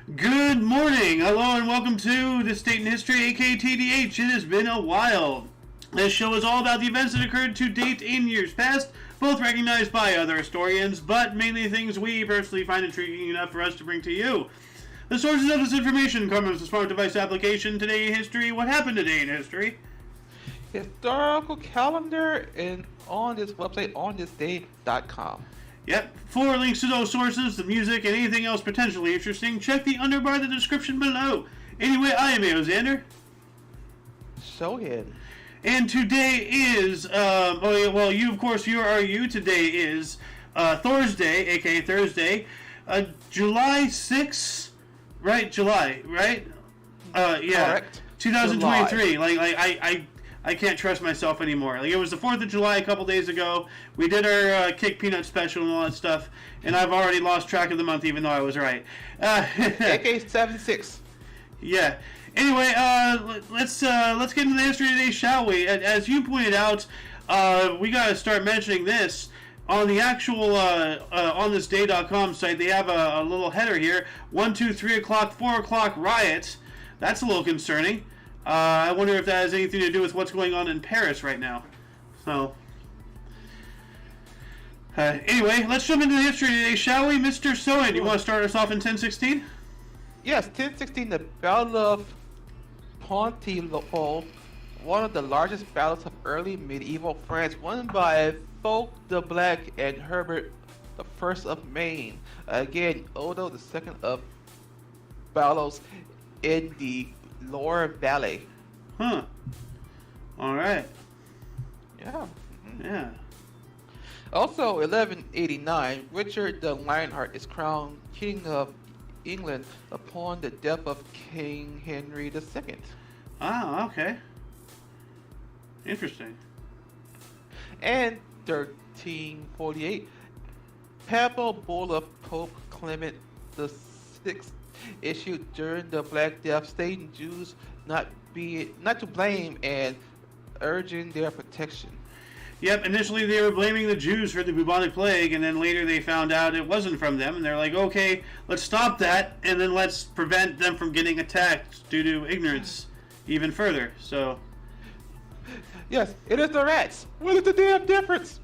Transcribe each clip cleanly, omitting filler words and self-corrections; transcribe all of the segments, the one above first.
Good morning, hello, and welcome to This Date in History, aka TDH. It has been a while. This show is all about the events that occurred to date in years past, both recognized by other historians, but mainly things we personally find intriguing enough for us to bring to you. The sources of this information come from the smart device application Today in History. What happened today in history? Historical calendar and on this website onthisday.com. Yep, for links to those sources, the music, and anything else potentially interesting, check the underbar of the description below. Anyway, I am Alexander. Shohid. And today is, you, of course, today is Thursday, aka Thursday, July 6th, right? July, right? Yeah. Correct. 2023. July. I can't trust myself anymore. Like, it was the 4th of July a couple days ago. We did our Kick Peanut special and all that stuff, and I've already lost track of the month, even though I was right. AK-47. Yeah. Anyway, let's get into the history today, shall we? As you pointed out, we got to start mentioning this. On the actual onthisday.com site, they have a little header here: 1, 2, 3 o'clock, 4 o'clock riot. That's a little concerning. I wonder if that has anything to do with what's going on in Paris right now. So, anyway, let's jump into the history today, shall we? Mr. Soen, you want to start us off in 1016? Yes, 1016, the Battle of Pontypridd, one of the largest battles of early medieval France, won by Fulk the Black and Herbert the First of Maine. Again, Odo the Second of battles in the Loire Valley. Huh. All right. Yeah. Mm-hmm. Yeah. Also, 1189, Richard the Lionheart is crowned King of England upon the death of King Henry II. Ah, okay. Interesting. And 1348, Papal Bull of Pope Clement VI issued during the Black Death, stating Jews not to blame and urging their protection. Yep, initially they were blaming the Jews for the bubonic plague, and then later they found out it wasn't from them, and they're like, okay, let's stop that, and then let's prevent them from getting attacked due to ignorance even further. So, yes, it is the rats. What is the damn difference?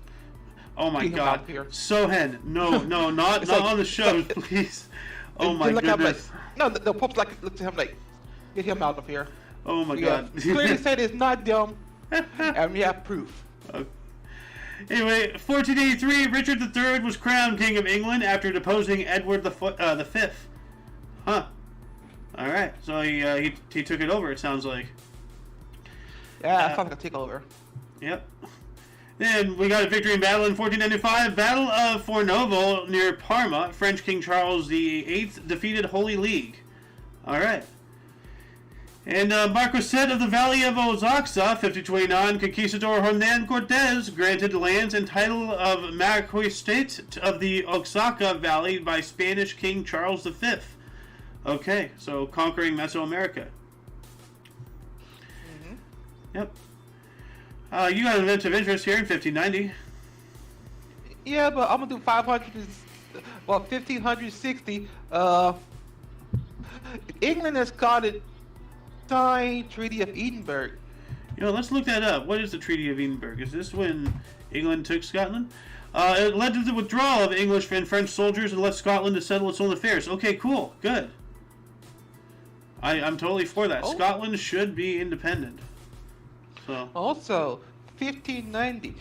oh my Get him out God, of here. Sohen, no, not It's like- on the show, like- please. Oh And my look up, goodness. Like, no, the Pope's like, looked at him like, get him out of here. Oh my We God. have clearly said it's not them, and we have proof. Okay. Anyway, 1483, Richard III was crowned King of England after deposing Edward the Fifth. Huh. All right. So he took it over. It sounds like. Yeah, that sounds like a takeover. Yep. Then we got a victory in battle in 1495, Battle of Fornovo near Parma. French King Charles VIII defeated Holy League. All right. And Marquisate of the Valley of Oaxaca, 1529, Conquistador Hernan Cortez granted lands and title of Marquisate of the Oaxaca Valley by Spanish King Charles V. Okay, so conquering Mesoamerica. Mm-hmm. Yep. You got an event of interest here in 1590. Yeah, but I'm gonna do 1560. England has got it. Signed Treaty of Edinburgh. You know, let's look that up. What is the Treaty of Edinburgh? Is this when England took Scotland? It led to the withdrawal of English and French soldiers and left Scotland to settle its own affairs. Okay, cool. Good. I'm totally for that. Oh. Scotland should be independent. So. Also, 1590,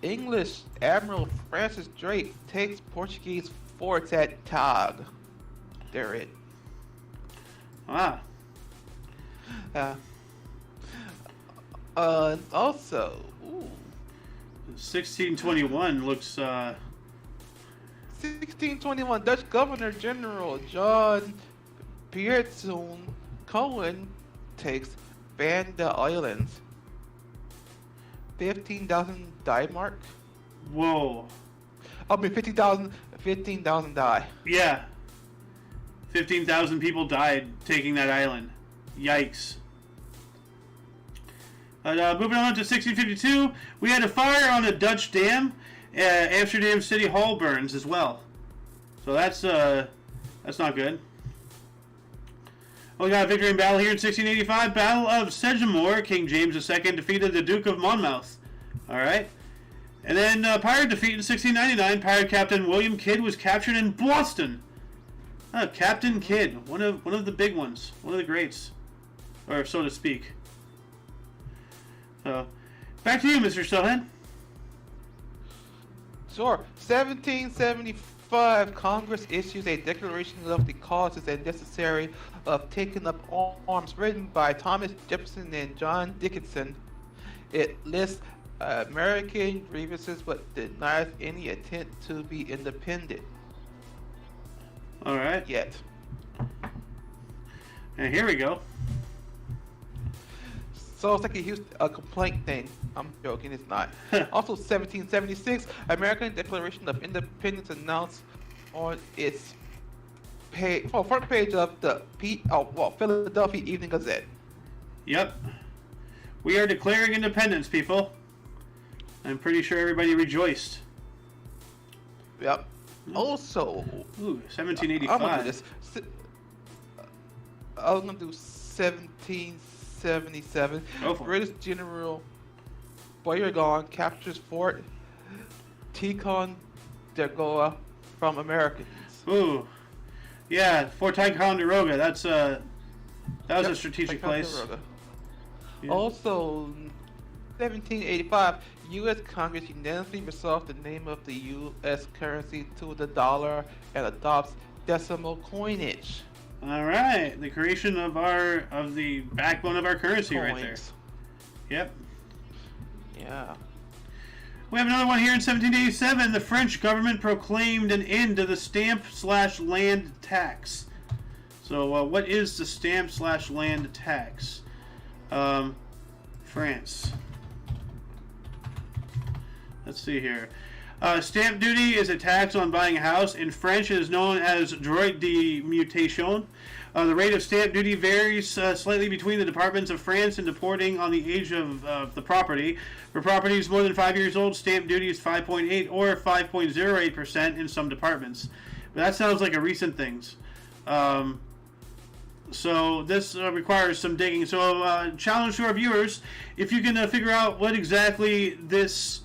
English Admiral Francis Drake takes Portuguese forts at Tag. They're it. Ah. Also, 1621 looks. 1621, Dutch Governor General John Pierson Cohen takes Banda Islands. 15,000 Denmark. Whoa. I mean, 15,000 die. Yeah. 15,000 people died taking that island. Yikes. Moving on to 1652, we had a fire on a Dutch dam. Amsterdam City Hall burns as well. So that's not good. We got a victory in battle here in 1685. Battle of Sedgemoor. King James II defeated the Duke of Monmouth. All right. And then pirate defeat in 1699. Pirate Captain William Kidd was captured in Boston. Captain Kidd, one of the big ones, one of the greats, or so to speak. So, back to you, Mr. Stillhead. Sure. 1775, Congress issues a declaration of the causes and necessary of taking up arms, written by Thomas Jefferson and John Dickinson. It lists American grievances but denies any attempt to be independent. All right. Yet. And here we go. So it's like a complaint thing. I'm joking, it's not. Also, 1776, American Declaration of Independence announced on its front page of the Philadelphia Evening Gazette. Yep. We are declaring independence, people. I'm pretty sure everybody rejoiced. Yep. Also, 1785. I'm gonna do this. I'm gonna do 1777. British General Beauregard captures Fort Ticonderoga from Americans. Ooh, yeah, Fort Ticonderoga. That was a strategic place. Yeah. Also, 1785, U.S. Congress unanimously resolved the name of the U.S. currency to the dollar and adopts decimal coinage. All right, the creation of the backbone of our currency right there. Yep. Yeah. We have another one here in 1787. The French government proclaimed an end to the stamp/land tax. So, what is the stamp/land tax? France. Let's see here. Stamp duty is a tax on buying a house. In French, it is known as droit de mutation. The rate of stamp duty varies slightly between the departments of France and depending on the age of the property. For properties more than 5 years old, stamp duty is 5.8 or 5.08% in some departments. But that sounds like a recent thing. So this requires some digging. So challenge to our viewers, if you can figure out what exactly this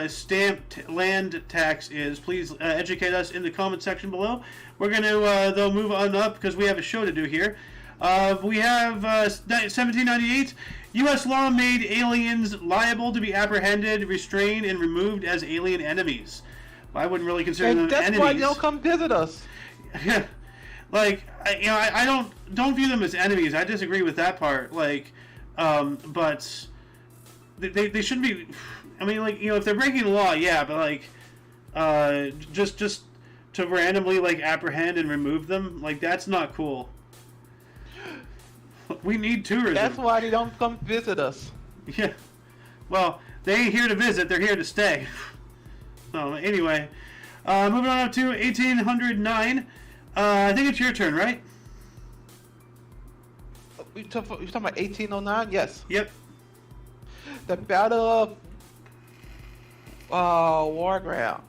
stamped land tax is, please educate us in the comment section below. We're going to though move on up because we have a show to do here. We have 1798. U.S. law made aliens liable to be apprehended, restrained, and removed as alien enemies. I wouldn't really consider them enemies. And that's why they don't come visit us. Yeah, like I don't view them as enemies. I disagree with that part. Like, but they shouldn't be. I mean, like, if they're breaking the law, yeah, but like, just to randomly like apprehend and remove them, like that's not cool. We need tourism. That's why they don't come visit us. Yeah. Well, they ain't here to visit; they're here to stay. So anyway, moving on up to 1809. I think it's your turn, right? You're talking about 1809? Yes. Yep. The Battle of Wagram.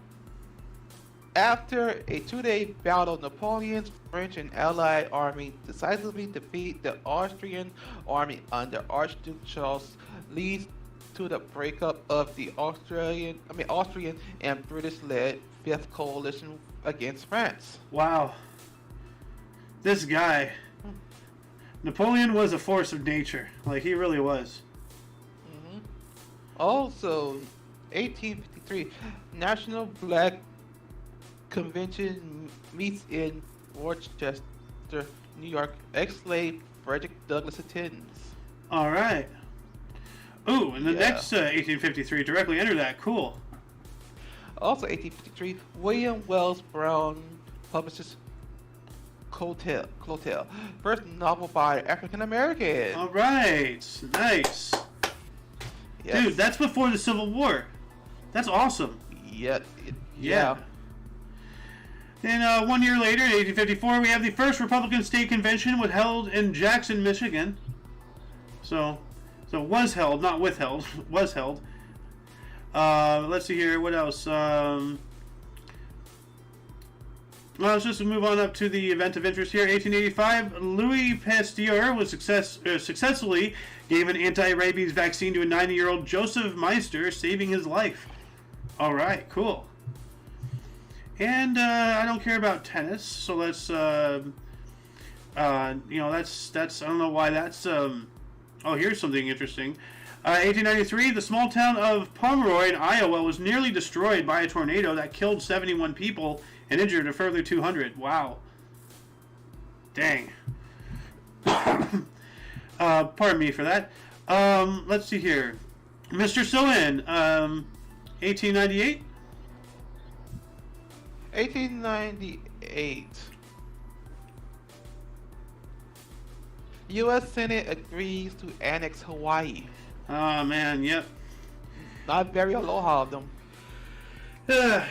After a 2-day battle, Napoleon's French and Allied army decisively defeat the Austrian army under Archduke Charles, leads to the breakup of the Austrian and British-led Fifth Coalition against France. Wow. This guy, Napoleon was a force of nature. Like, he really was. Mm-hmm. Also, 1853, National Black Convention meets in Rochester, New York. Ex-slave Frederick Douglass attends. All right. Ooh, and the next 1853 directly under that. Cool. Also, 1853, William Wells Brown publishes Clotel, first novel by African American. All right, nice. Yes. Dude, that's before the Civil War. That's awesome. Yeah. Then 1 year later, in 1854, we have the first Republican State Convention was held in Jackson, Michigan. So was held, not withheld. Was held. Let's see here. What else? Well, let's just move on up to the event of interest here. 1885, Louis Pasteur was successfully gave an anti-rabies vaccine to a 90-year-old Joseph Meister, saving his life. All right, cool. And I don't care about tennis, so let's that's I don't know why that's oh, here's something interesting. 1893, the small town of Pomeroy in Iowa was nearly destroyed by a tornado that killed 71 people and injured a further 200. Wow. Dang. Pardon me for that. Let's see here. Mr. Soen, 1898? 1898. U.S. Senate agrees to annex Hawaii. Oh, man, yep. Not very aloha of them. Not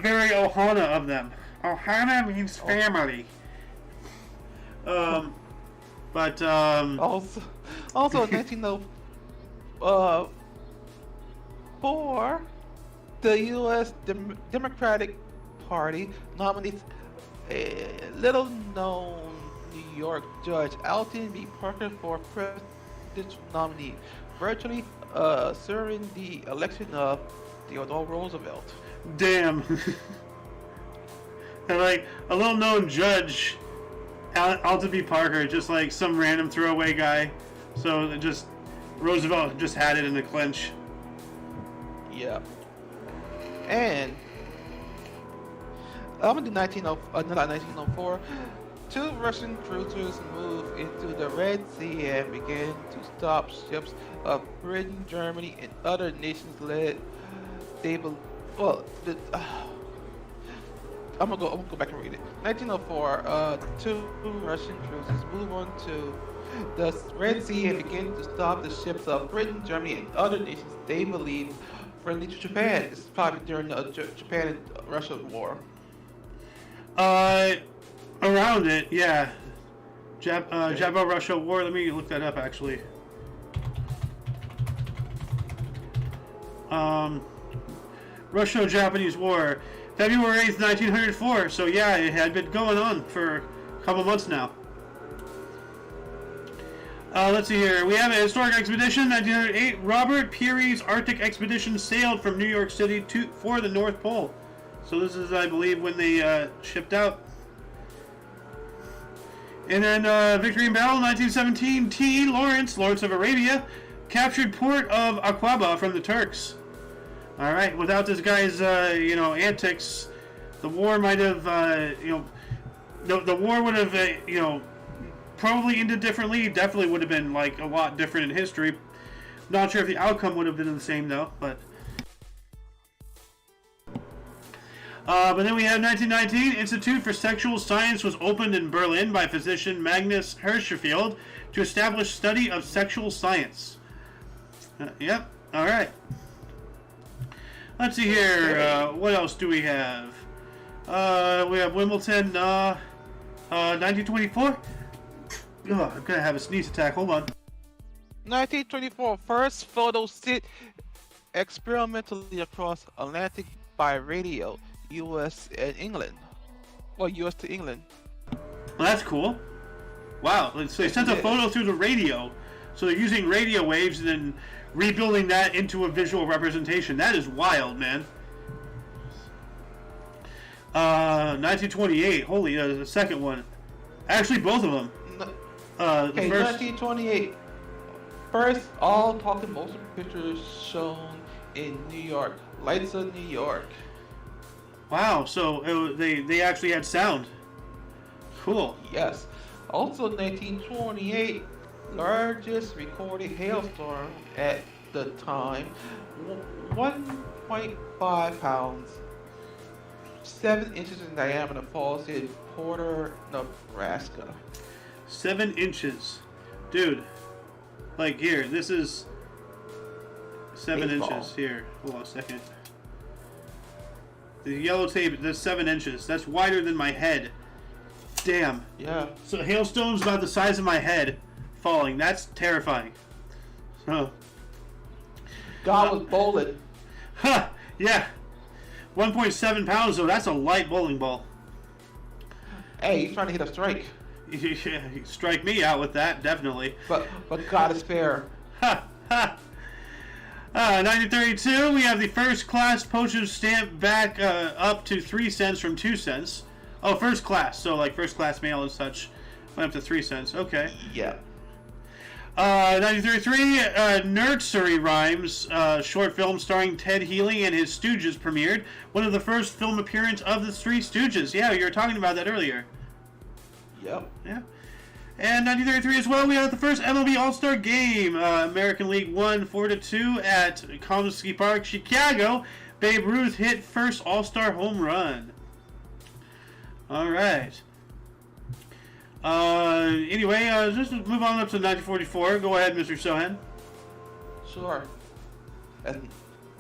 very Ohana of them. Ohana means family. Also in 1904, the U.S. Democratic Party nominates a little-known New York judge, Alton B. Parker, for presidential nominee, virtually assuring the election of Theodore Roosevelt. Damn. And like a little-known judge, Alton B. Parker, just like some random throwaway guy. So just Roosevelt just had it in the clinch. Yeah. And up in 1904, two Russian cruisers moved into the Red Sea and began to stop ships of Britain, Germany, and other nations led. I'm gonna go back and read it. 1904, two Russian cruisers moved onto the Red Sea and began to stop the ships of Britain, Germany, and other nations they believed friendly to Japan. This is probably during the Japan and Russia war. Around it, yeah. Jabo-Russia War. Let me look that up, actually. Russo-Japanese War, February 8th, 1904. So yeah, it had been going on for a couple months now. Let's see here. We have a historic expedition, 1908. Robert Peary's Arctic expedition sailed from New York City for the North Pole. So this is, I believe, when they shipped out. And then victory in battle, 1917. Lawrence of Arabia, captured port of Aqaba from the Turks. All right. Without this guy's, antics, the war might have, the war would have, probably ended differently. Definitely would have been like a lot different in history. Not sure if the outcome would have been the same though, but. But then we have 1919, Institute for Sexual Science was opened in Berlin by physician Magnus Hirschfeld to establish study of sexual science. Yep, alright. Let's see here, what else do we have? We have Wimbledon, 1924. Oh, I'm gonna have a sneeze attack, hold on. 1924, first photo sit experimentally across Atlantic by radio. U.S. and England. Well, U.S. to England. Well, that's cool. Wow, so they sent a photo through the radio. So they're using radio waves and then rebuilding that into a visual representation. That is wild, man. 1928. Holy, the second one. Actually, both of them. Okay, 1928. First, all talking motion pictures shown in New York. Lights of New York. Wow, so they actually had sound. Cool. Yes. Also, 1928, largest recorded hailstorm at the time, 1.5 pounds, 7 inches in diameter, falls in Porter, Nebraska. 7 inches. Dude, like here, this is 7 inches. Here, hold on a second. The yellow tape, that's 7 inches. That's wider than my head. Damn. Yeah. So hailstones about the size of my head falling. That's terrifying. So. God was bowling. Huh. Yeah. 1.7 pounds, though. That's a light bowling ball. Hey, he's trying to hit a strike. Strike me out with that, definitely. But God is fair. Ha! Ha! 1932, we have the first class postage stamp back up to 3 cents from 2 cents. Oh, first class. So, like, first class mail and such. Went up to 3 cents. Okay. Yeah. 1933, Nursery Rhymes, short film starring Ted Healy and his Stooges premiered. One of the first film appearance of the Three Stooges. Yeah, you were talking about that earlier. Yep. Yeah. And 1933 as well, we had the first MLB All-Star Game. American League won 4-2 at Comiskey Park, Chicago. Babe Ruth hit first All-Star home run. All right. Anyway, just move on up to 1944. Go ahead, Mr. Sohan. Sure. And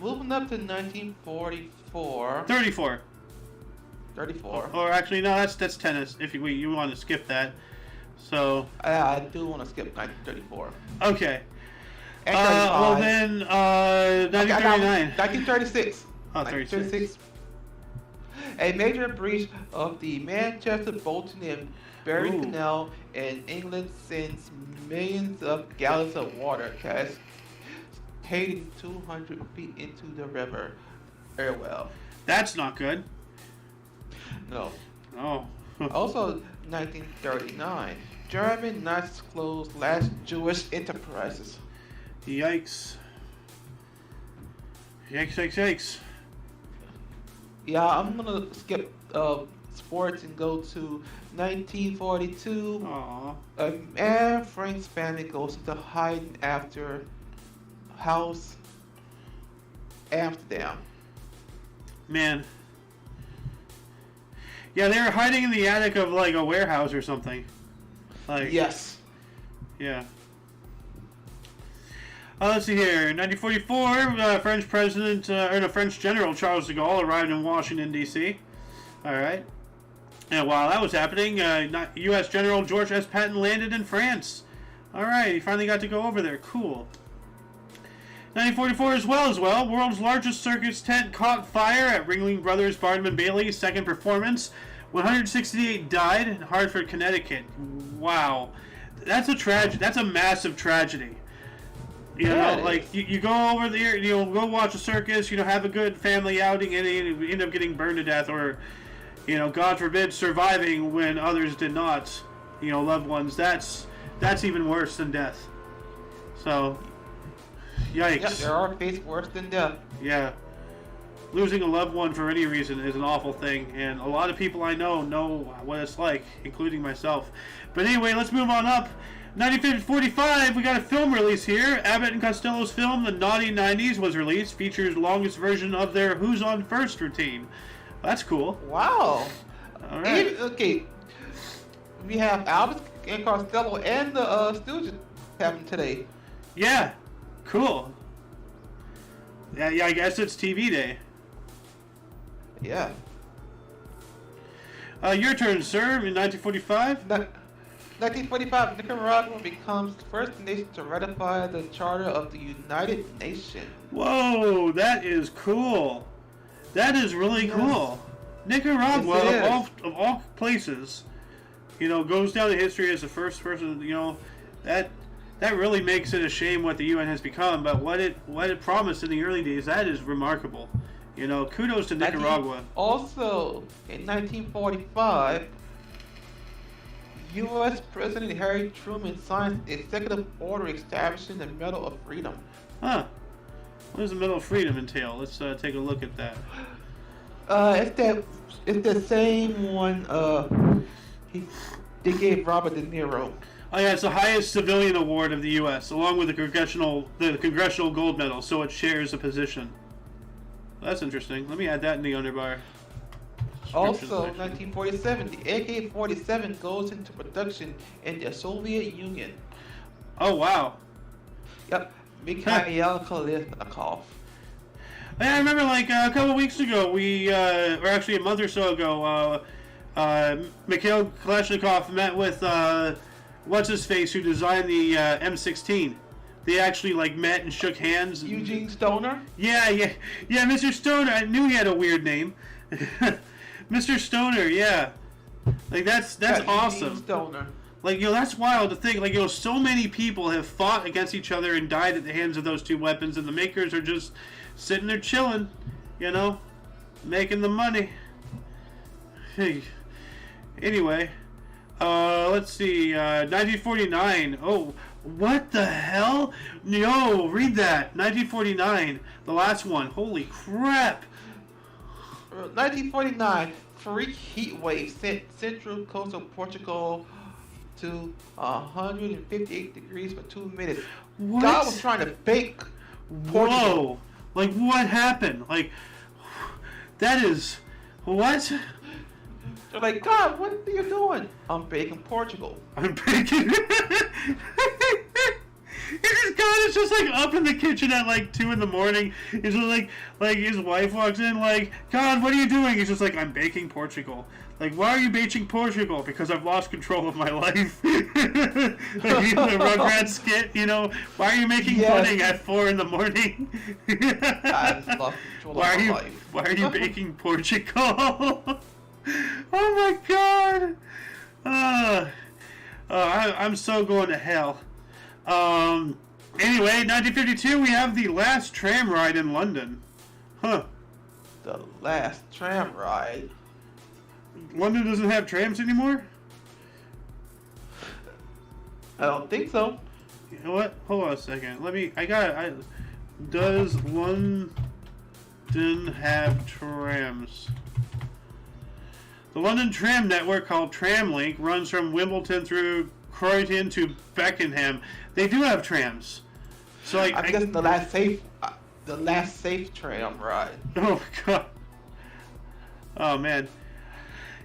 moving up to 1944. 34. 34. Or actually, no, that's tennis. If you want to skip that. So. I do want to skip 1934. Okay. And well then, 1939. 1936. Oh, 36. A major breach of the Manchester, Bolton, and Barry Ooh. Canal in England sends millions of gallons of water cascading 200 feet into the river. Well. That's not good. No. Oh. Also, 1939, German Nazis closed last Jewish enterprises. Yikes. Yikes, yikes, yikes. Yeah, I'm gonna skip sports and go to 1942. Aww. Anne Frank's family goes into hiding after House Amsterdam. Man. Yeah, they were hiding in the attic of like a warehouse or something. Like. Yes. Yeah. Let's see here. 1944, French President, or the French General Charles de Gaulle arrived in Washington, D.C. All right. And while that was happening, U.S. General George S. Patton landed in France. All right, he finally got to go over there. Cool. 1944 as well. World's largest circus tent caught fire at Ringling Brothers Barnum and Bailey's second performance. 168 died in Hartford, Connecticut. Wow. That's a tragedy. That's a massive tragedy. You know, like, you go over there, you know, go watch a circus, you know, have a good family outing, and you end up getting burned to death, or, you know, God forbid, surviving when others did not, you know, loved ones. That's even worse than death. So, yikes. Yeah, there are fates worse than death. Yeah. Losing a loved one for any reason is an awful thing, and a lot of people I know what it's like, including myself. But anyway, let's move on up. 1945, we got a film release here. Abbott and Costello's film, The Naughty 90s, was released. Features the longest version of their Who's on First routine. That's cool. Wow. All right. Okay. We have Abbott and Costello and the Stooges happening today. Yeah. Cool. Yeah, I guess it's TV day. Yeah. Your turn, sir, in 1945. 1945, Nicaragua becomes the first nation to ratify the Charter of the United Nations. Whoa, that is cool. That is really cool. Nicaragua, Yes, of all places, you know, goes down in history as the first person. You know, that really makes it a shame what the UN has become. But what it promised in the early days, that is remarkable. You know, kudos to Nicaragua. Also, in 1945. U.S. President Harry Truman signs executive order establishing the Medal of Freedom. Huh. What does the Medal of Freedom entail? Let's take a look at that. It's the same one they gave Robert De Niro. Oh yeah, it's the highest civilian award of the U.S., along with the Congressional Gold Medal, so it shares a position. That's interesting. Let me add that in the underbar. Also, 1947, the AK-47 goes into production in the Soviet Union. Oh, wow. Yep, Mikhail Kalashnikov. Yeah, I remember like a couple weeks ago, or actually a month or so ago, Mikhail Kalashnikov met with, what's-his-face, who designed the M16, they actually like met and shook hands. Eugene Stoner? Yeah, Mr. Stoner. I knew he had a weird name. Mr. Stoner, yeah. Like that's awesome. Eugene Stoner. Like, that's wild to think. Like, so many people have fought against each other and died at the hands of those two weapons, and the makers are just sitting there chilling, making the money. Hey. Anyway, let's see, 1949. Oh, what the hell? Yo, read that. 1949, the last one. Holy crap. 1949, freak heat wave sent central coast of Portugal to 158 degrees for 2 minutes. What? God was trying to bake Portugal. Whoa. Like, what happened? Like, that is... What? They're like, God, what are you doing? I'm baking Portugal. I'm baking... God is just like up in the kitchen at like 2 in the morning. He's just like his wife walks in like, God, what are you doing? He's just like, I'm baking Portugal. Like, why are you baking Portugal? Because I've lost control of my life. Like, the Rugrats skit, why are you making pudding at 4 in the morning? I just lost control of my life. Why are you baking Portugal? Oh my God. I'm so going to hell. Anyway, 1952, we have the last tram ride in London. Huh. The last tram ride? London doesn't have trams anymore? I don't think so. You know what? Hold on a second. Does London have trams? The London tram network, called Tramlink, runs from Wimbledon through Croydon to Beckenham. They do have trams. So I guess the last safe tram ride. Oh God. Oh man.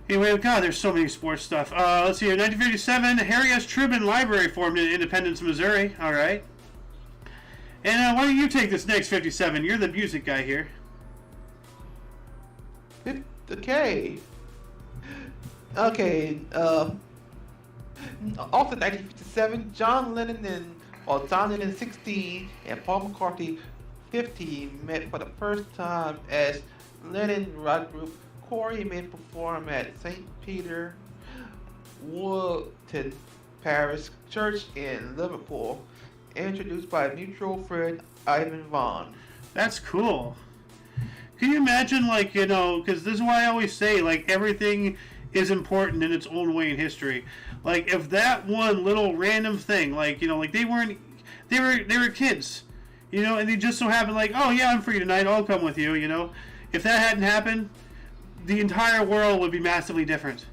Anyway, God, there's so many sports stuff. Let's see here. 1957, Harry S. Truman Library formed in Independence, Missouri. All right. And why don't you take this next 57? You're the music guy here. Okay. Okay. Also, 1957, John Lennon 16 and Paul McCartney 15 met for the first time as Lennon rock group Corey may perform at St. Peter Woolton Parish Church in Liverpool, introduced by mutual friend Ivan Vaughn. That's cool. Can you imagine, because this is why I always say, everything is important in its own way in history. Like, if that one little random thing, they were kids, and they just so happened, oh yeah, I'm free tonight, I'll come with you, If that hadn't happened, the entire world would be massively different.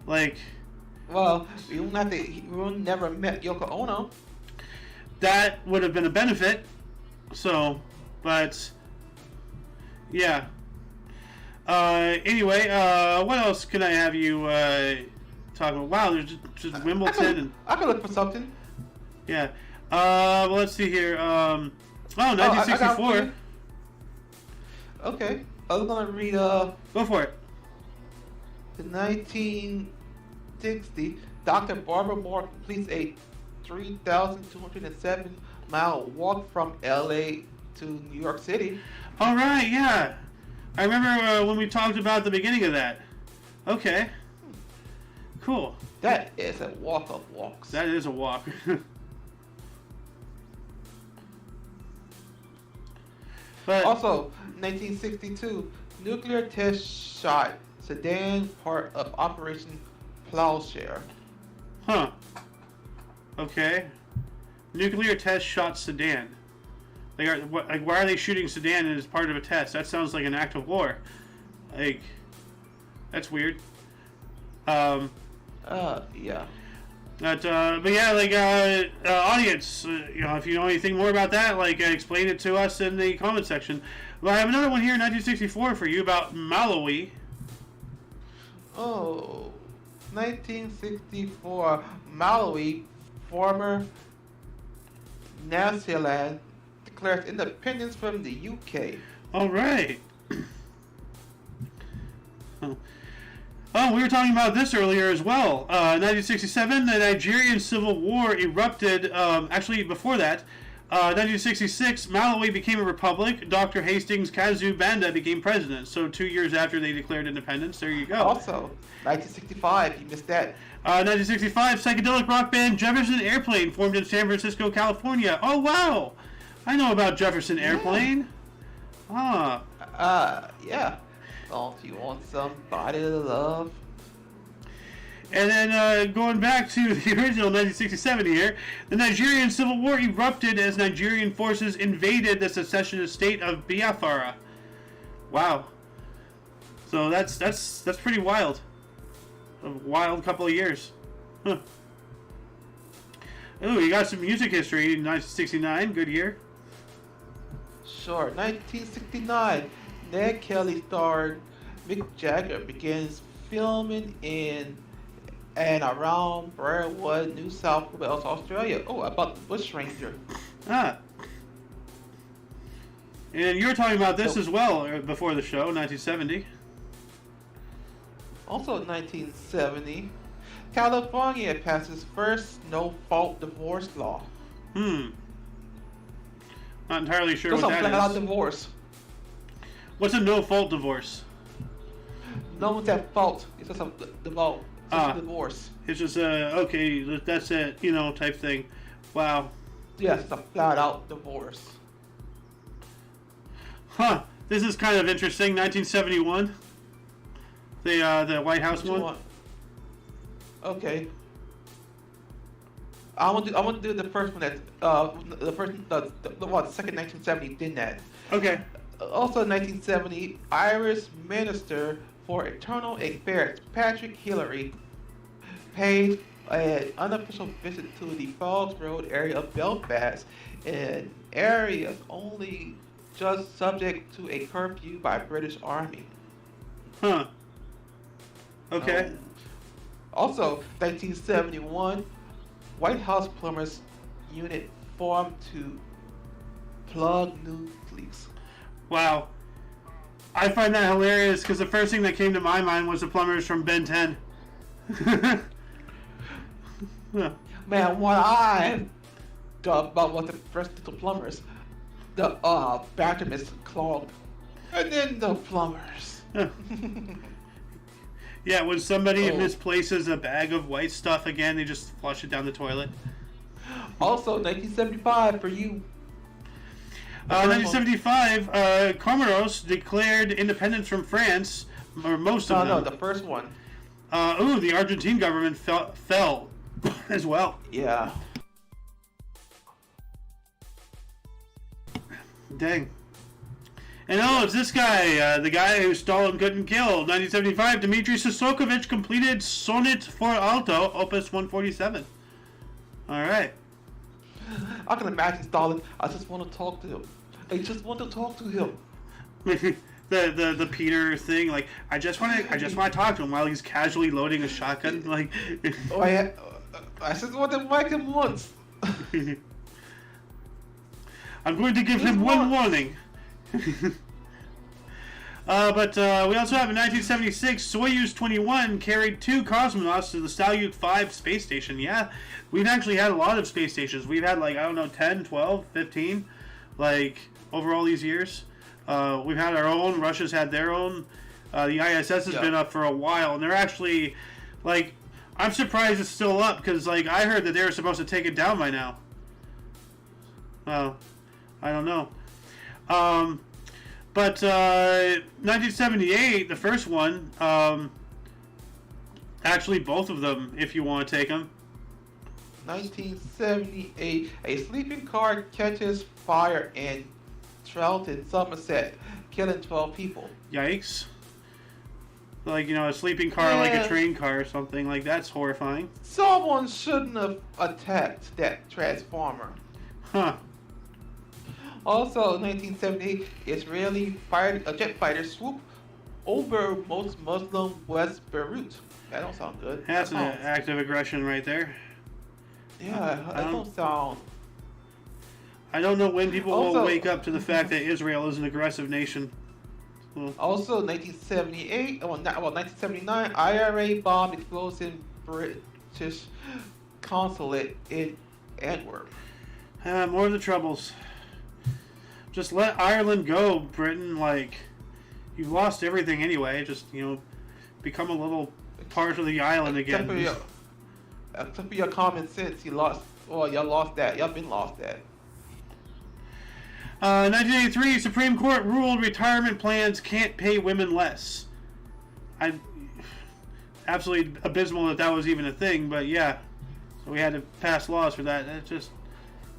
Well, we never met Yoko Ono. That would have been a benefit. So, but yeah. Anyway, what else can I have you talk about? Wow, there's just Wimbledon. I could look for something. Yeah. Well, let's see here. 1964. Okay. I was gonna read Go for it. The 1960, Dr. Barbara Moore completes a 3,207-mile walk from LA to New York City. All right, yeah. I remember when we talked about the beginning of that. Okay. Cool. That is a walk of walks. That is a walk. But also, 1962, nuclear test shot Sudan, part of Operation Plowshare. Huh. Okay. Nuclear test shot Sudan. Why are they shooting Sudan as part of a test? That sounds like an act of war. That's weird. Yeah. But yeah, audience, if you know anything more about that, explain it to us in the comment section. Well, I have another one here in 1964 for you about Malawi. Oh, 1964, Malawi, former Nyasaland, declares independence from the UK. All right. Oh, we were talking about this earlier as well. 1967, the Nigerian Civil War erupted. Actually, before that, 1966, Malawi became a republic. Dr. Hastings Kazu Banda became president. So 2 years after they declared independence, there you go. Also, 1965, you missed that. 1965, psychedelic rock band Jefferson Airplane formed in San Francisco, California. Oh, wow. I know about Jefferson Airplane. Ah. Yeah. Don't you want somebody to love? And then going back to the original 1967 here, the Nigerian Civil War erupted as Nigerian forces invaded the secessionist state of Biafra. Wow. So that's pretty wild. A wild couple of years. Huh. Ooh, you got some music history. 1969, good year. Sure. 1969, Ned Kelly starred Mick Jagger begins filming in and around Briarwood, New South Wales, Australia. Oh, about the Bush Ranger. Ah. And you were talking about this as well before the show, 1970. Also in 1970, California passes first no-fault divorce law. Not entirely sure Just what a that flat-out is. divorce. What's a no-fault divorce? No one's at fault. It's just a divorce. A divorce. It's just okay, that's it, type thing. Wow. Yes, it's a flat-out divorce. Huh. This is kind of interesting. 1971. The White House Which one. Okay. I want to do the first one that the second 1970 did that. Okay. Also in 1970, Irish Minister for Internal Affairs Patrick Hillary paid an unofficial visit to the Falls Road area of Belfast, an area only just subject to a curfew by British Army. Huh. Okay. Also, 1971, White House plumbers unit formed to plug new leaks. Wow. I find that hilarious because the first thing that came to my mind was the plumbers from Ben 10. Man, what I thought about what the first the plumbers, the bathroom is clogged, and then the plumbers. Yeah, when somebody misplaces a bag of white stuff again, they just flush it down the toilet. Also, 1975 for you. 1975, Comoros declared independence from France, or most of them. No, the first one. The Argentine government fell as well. Yeah. Dang. And it's this guy, the guy who Stalin couldn't kill. 1975, Dmitry Sosokovich completed Sonnet for Alto, Opus 147. All right. I can imagine Stalin. I just want to talk to him. I just want to talk to him. the Peter thing, like I just want to talk to him while he's casually loading a shotgun, like. I just want to whack him once. I'm going to give him one warning. But we also have in 1976, Soyuz 21 carried 2 cosmonauts to the Salyut 5 space station. Yeah, we've actually had a lot of space stations. We've had 10, 12, 15, over all these years. We've had our own. Russia's had their own. The ISS has been up for a while, and they're actually, I'm surprised it's still up because, I heard that they were supposed to take it down by now. I don't know. But 1978, the first one, actually both of them, if you want to take them. 1978, a sleeping car catches fire in Charlton, Somerset, killing 12 people. Yikes. A sleeping car, like a train car or something, that's horrifying. Someone shouldn't have attacked that transformer. Huh. Also, 1978, Israeli jet fighters swoop over most Muslim West Beirut. That don't sound good. That's an act of aggression right there. Yeah, that don't sound... I don't know when people will wake up to the fact that Israel is an aggressive nation. Well, also, 1979, IRA bomb explodes in British consulate in Antwerp. More of the troubles. Just let Ireland go, Britain. Like, you've lost everything anyway. Just, become a little part of the island again. Except for your common sense, you lost. Well, y'all lost that. Y'all been lost that. 1983, Supreme Court ruled retirement plans can't pay women less. Absolutely abysmal that was even a thing, but yeah. So we had to pass laws for that. That's just,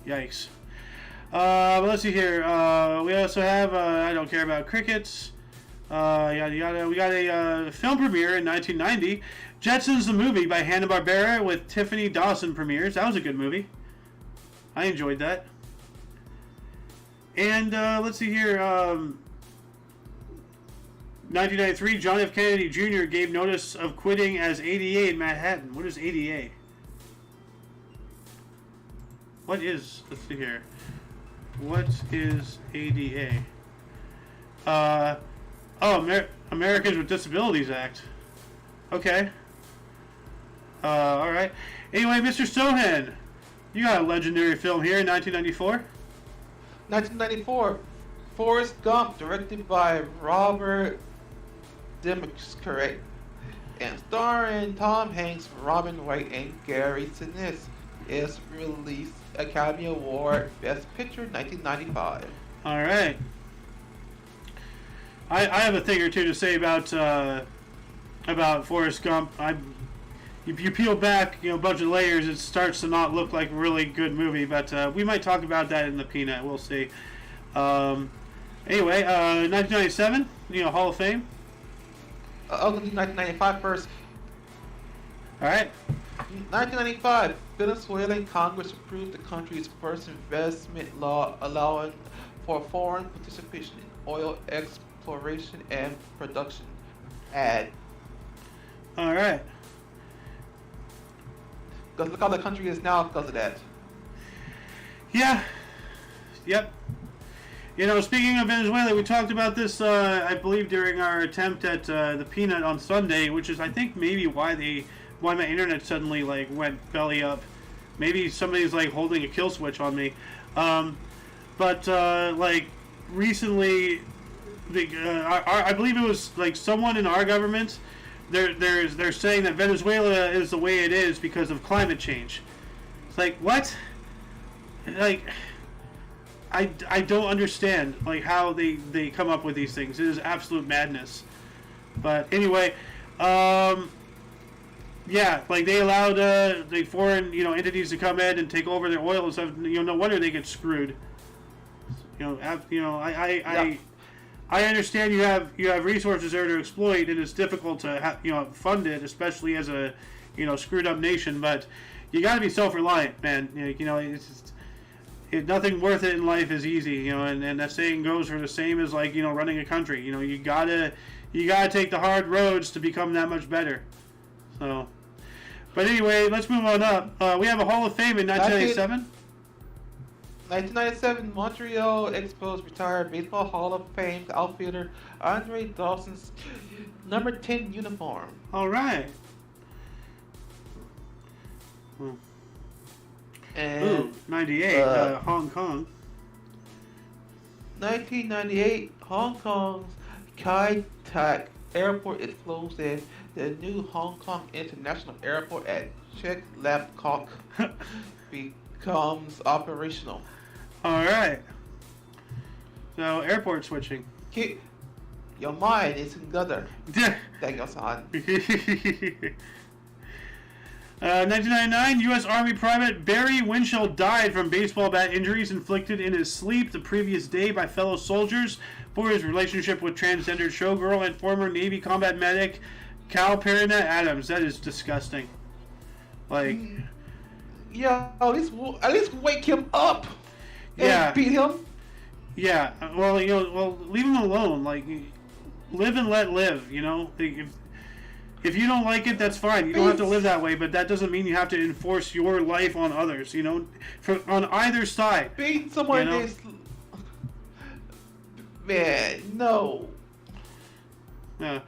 yikes. But let's see here. We also have, I don't care about crickets. Yada yada. We got a film premiere in 1990. Jetsons the Movie by Hanna-Barbera with Tiffany Dawson premieres. That was a good movie. I enjoyed that. And let's see here. 1993, John F. Kennedy Jr. gave notice of quitting as ADA in Manhattan. What is ADA? What is? Let's see here. What is ADA? Americans with Disabilities Act. Okay. All right. Anyway, Mr. Sohan, you got a legendary film here in 1994. 1994, Forrest Gump, directed by Robert Zemeckis, correct, and starring Tom Hanks, Robin Wright, and Gary Sinise, is released Academy Award Best Picture 1995. All right. I have a thing or two to say about Forrest Gump. If you peel back, a bunch of layers, it starts to not look like a really good movie. But we might talk about that in the peanut. We'll see. Anyway, 1997, Hall of Fame. I'll do 1995 first. All right. 1995, Venezuelan Congress approved the country's first investment law allowing for foreign participation in oil exploration and production. All right. Because look how the country is now because of that. Yeah. Yep. Speaking of Venezuela, we talked about this, I believe, during our attempt at the peanut on Sunday, which is, I think, maybe why my internet suddenly went belly up. Maybe somebody's holding a kill switch on me. But recently, I believe it was someone in our government. They're saying that Venezuela is the way it is because of climate change. It's what? I don't understand how they come up with these things. It is absolute madness. But anyway, yeah, they allowed the foreign entities to come in and take over their oil and stuff. No wonder they get screwed. I understand you have resources there to exploit, and it's difficult to fund it, especially as a screwed up nation. But you got to be self-reliant, man. It's just, nothing worth it in life is easy, and that saying goes for the same as running a country. You gotta take the hard roads to become that much better. So, but anyway, let's move on up. We have a Hall of Fame in 1997. 1997, Montreal Expos retired Baseball Hall of Fame outfielder Andre Dawson's number 10 uniform. All right. And 98, Hong Kong. 1998, Hong Kong's Kai Tak Airport is closed and the new Hong Kong International Airport at Chek Lap Kok becomes operational. All right. So airport switching. Your mind is in gutter. Thank you, son. 1999, U.S. Army Private Barry Winchell died from baseball bat injuries inflicted in his sleep the previous day by fellow soldiers for his relationship with transgender showgirl and former Navy combat medic Cal Perina Adams. That is disgusting. Yeah, at least wake him up. And beat him. Yeah. Well, leave him alone. Live and let live. If you don't like it, that's fine. You don't have to live that way, but that doesn't mean you have to enforce your life on others, on either side. Beat someone is... Man, no. Anyway,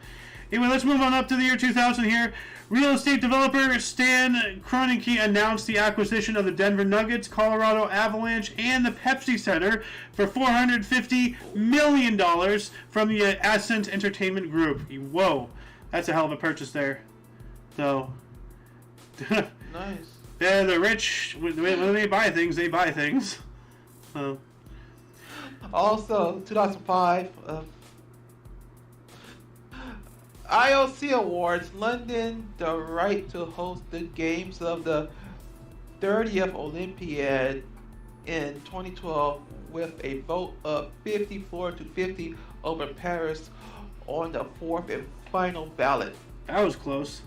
let's move on up to the year 2000 here. Real estate developer Stan Kroenke announced the acquisition of the Denver Nuggets, Colorado Avalanche, and the Pepsi Center for $450 million from the Ascent Entertainment Group. Whoa, that's a hell of a purchase there. So, Nice. yeah, the rich, when they buy things, they buy things. So. Also, 2005, IOC Awards, London, the right to host the games of the 30th Olympiad in 2012 with a vote of 54 to 50 over Paris on the fourth and final ballot. That was close.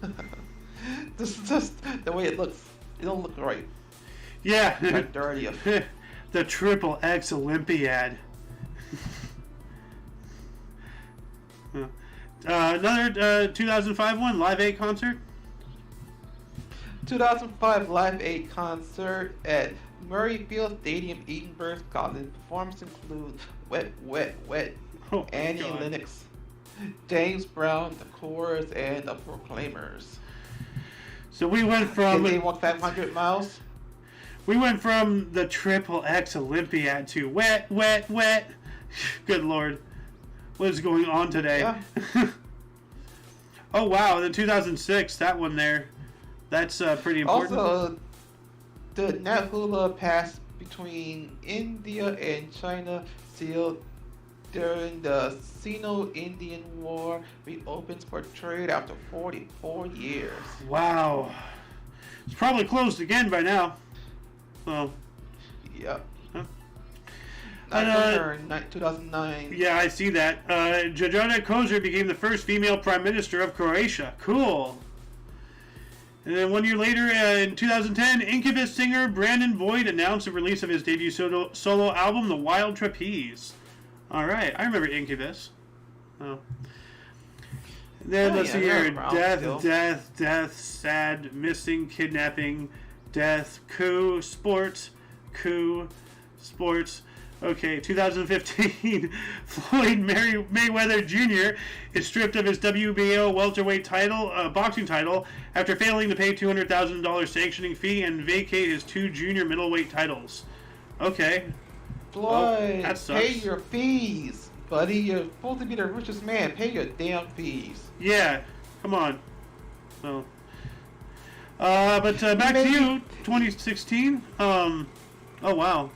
This is just the way it looks. It don't look right. Yeah. The 30th. The Triple X Olympiad. Another 2005 one, Live Aid concert. 2005 Live Aid concert at Murrayfield Stadium, Edinburgh, Scotland. Performances include Wet, Wet, Wet, Oh, Annie God. Lennox, James Brown, The Chorus, and The Proclaimers. So we went from Did they walk 500 miles? the Triple X Olympiad to Wet, Wet, Wet. Good Lord. What is going on today? Yeah. Oh, wow. And then 2006, that one there. That's pretty important. Also, the Nahula Pass between India and China sealed during the Sino-Indian War reopens for trade after 44 years. Wow. It's probably closed again by now. So, Yep. Huh? And, 2009. yeah, I see that. Jadrona Kozer became the first female prime minister of Croatia. Cool. And then 1 year later, in 2010, Incubus singer Brandon Boyd announced the release of his debut solo album, The Wild Trapeze. All right, I remember Incubus. Oh. Then let's see here: death, sad, missing, kidnapping, death, coup, sports. Okay, 2015, Floyd Mayweather Jr. is stripped of his WBO welterweight title, boxing title, after failing to pay $200,000 sanctioning fee and vacate his 2 junior middleweight titles. Okay. Floyd, that sucks. pay your fees, buddy. You're supposed to be the richest man. Pay your damn fees. Yeah, come on. So, but back to you, 2016. Oh wow.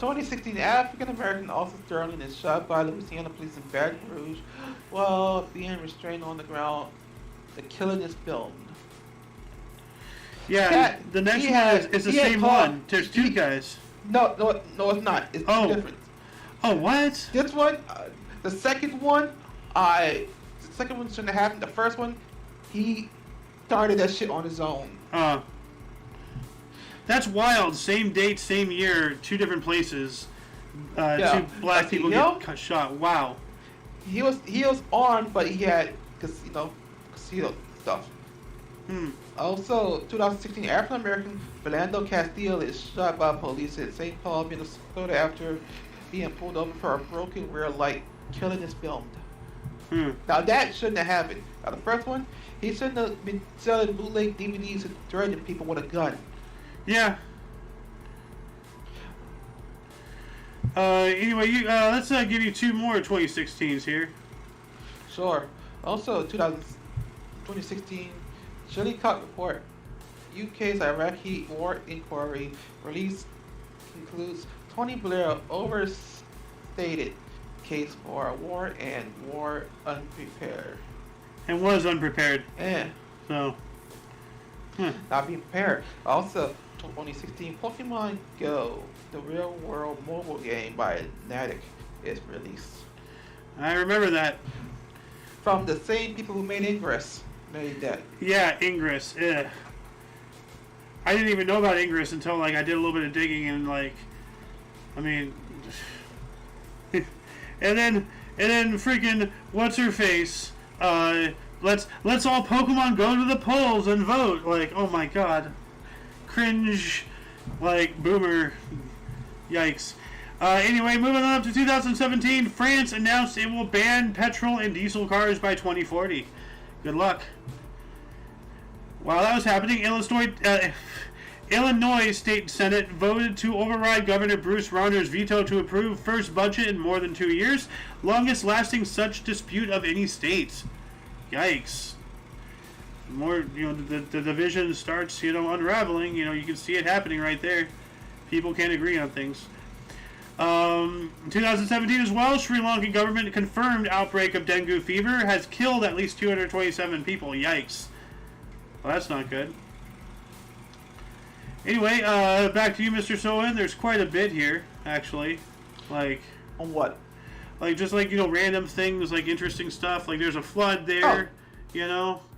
2016, African-American Officer Sterling is shot by Louisiana police in Baton Rouge while being restrained on the ground. The killing is filmed. Yeah, the next one is the same one. There's 2 guys. No, it's not. It's two different. Oh, what? This one, the second one shouldn't have happened. The first one, he started that shit on his own. That's wild. Same date, same year, 2 different places. 2 black people get shot. Wow. He was armed, but he had concealed stuff. Also, 2016, African American Philando Castile is shot by police in St. Paul, Minnesota, after being pulled over for a broken rear light. Killing is filmed. Now that shouldn't have happened. Now the first one, he shouldn't have been selling bootleg DVDs and threatening people with a gun. Yeah. Anyway, let's give you 2 more 2016s here. Sure. Also, 2016, Chillicothe Report, UK's Iraqi war inquiry release concludes Tony Blair overstated case for war and war unprepared. And was unprepared. Yeah. So. Not being prepared. Also, 2016 Pokemon Go, the real-world mobile game by Niantic, is released. I remember that. From the same people who made Ingress, made that. Yeah, Ingress. Ugh. I didn't even know about Ingress until I did a little bit of digging and and then freaking what's her face? Let's all Pokemon go to the polls and vote. Oh my god. Cringe, boomer. Yikes. Anyway, moving on up to 2017, France announced it will ban petrol and diesel cars by 2040. Good luck. While that was happening, Illinois State Senate voted to override Governor Bruce Rauner's veto to approve first budget in more than 2 years, longest lasting such dispute of any state. Yikes. More, the division starts, unraveling. You can see it happening right there. People can't agree on things. 2017 as well, Sri Lankan government confirmed outbreak of dengue fever has killed at least 227 people. Yikes. Well, that's not good. Anyway, back to you, Mr. Sohan. There's quite a bit here, actually. Like... On what? Like, just like, random things, like interesting stuff. Like, there's a flood there,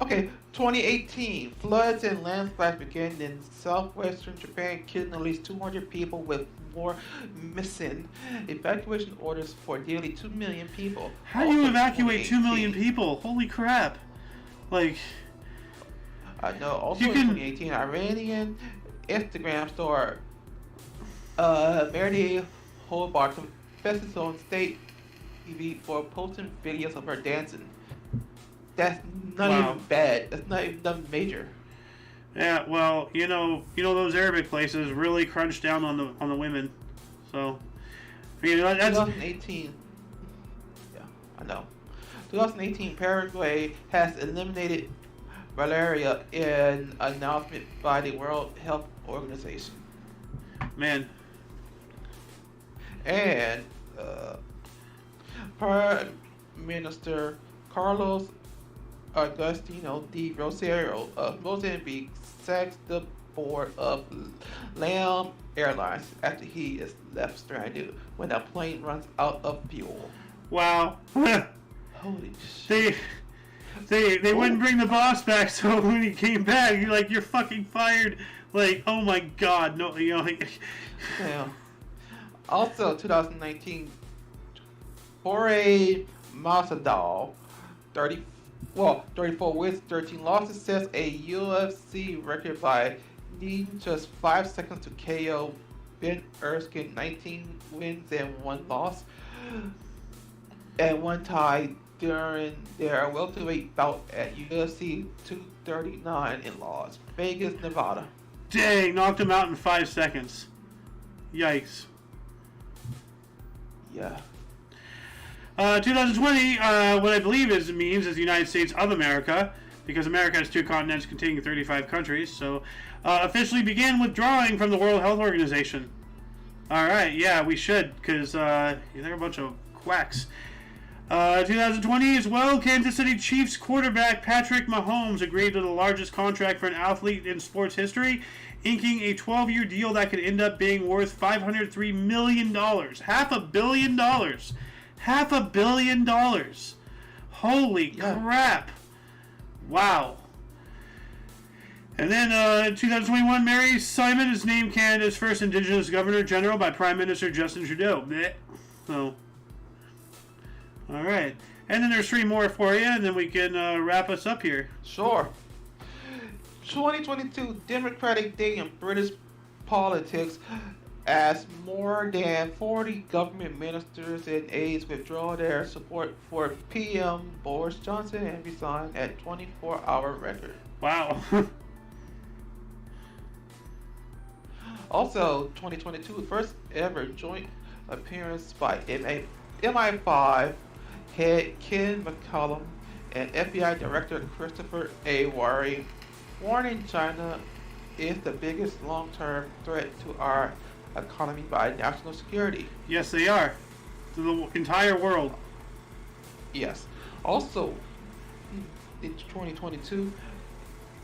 Okay, 2018. Floods and landslides began in southwestern Japan, killing at least 200 people with more missing. Evacuation orders for nearly 2 million people. How do you evacuate 2 million people? Holy crap. Like... I know. Also in 2018, Iranian Instagram star Mehdi Hobart confesses on state TV for posting videos of her dancing. That's not even bad. That's not even nothing major. Yeah, well, those Arabic places really crunch down on the women. So, that's 2018. Yeah, I know. 2018, Paraguay has eliminated malaria in announcement by the World Health Organization. Man. And Prime Minister Carlos Agostinho de Rosario of Mozambique sacks the board of LAM Airlines after he is left stranded when a plane runs out of fuel. Wow. Holy shit. They wouldn't bring the boss back, so when he came back, you're fucking fired. Like, oh my god, no, Yeah. Also, 2019, Jorge Masvidal, 34 wins, 13 losses, sets a UFC record by needing just 5 seconds to KO Ben Erskine, 19 wins and 1 loss, and 1 tie during their welterweight bout at UFC 239 in Las Vegas, Nevada. Dang, knocked him out in 5 seconds. Yikes. Yeah. 2020, what I believe means is the United States of America, because America has 2 continents containing 35 countries, so officially began withdrawing from the World Health Organization. Alright, yeah, we should, because they're a bunch of quacks. 2020 as well, Kansas City Chiefs quarterback Patrick Mahomes agreed to the largest contract for an athlete in sports history, inking a 12-year deal that could end up being worth $503 million. $500 million. $500 million. Holy crap. Wow. And then 2021, Mary Simon is named Canada's first Indigenous Governor General by Prime Minister Justin Trudeau. Blech. So, all right. And then there's 3 more for you, and then we can wrap us up here. Sure. 2022 Democratic Day in British politics as more than 40 government ministers and aides withdraw their support for PM Boris Johnson and resign at 24-hour record. Wow. Also, 2022 first ever joint appearance by MI5 head Ken McCallum and FBI Director Christopher A. Wary, warning China is the biggest long-term threat to our economy by national security. Yes, they are. To the entire world. Yes. Also, in 2022,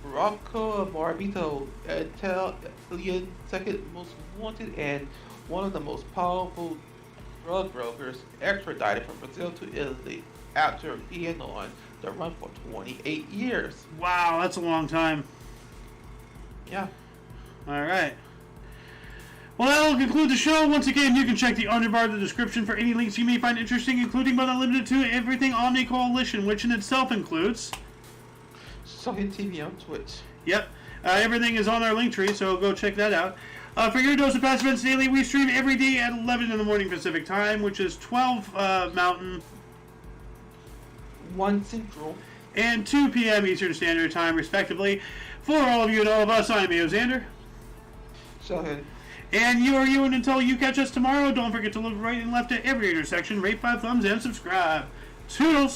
Rocco Barbito, Italian second most wanted and one of the most powerful drug brokers, extradited from Brazil to Italy after being on the run for 28 years. Wow, that's a long time. Yeah. All right. Well, that will conclude the show. Once again, you can check the underbar of the description for any links you may find interesting, including but not limited to everything Omni Coalition, which in itself includes Sohan TV on Twitch. Yep. Everything is on our link tree, so go check that out. For your dose of past events daily, we stream every day at 11 in the morning Pacific time, which is 12 Mountain, 1 Central, and 2 p.m. Eastern Standard Time, respectively. For all of you and all of us, I'm Xander. So, And you are you, and until you catch us tomorrow, don't forget to look right and left at every intersection, rate 5 thumbs, and subscribe. Toodles!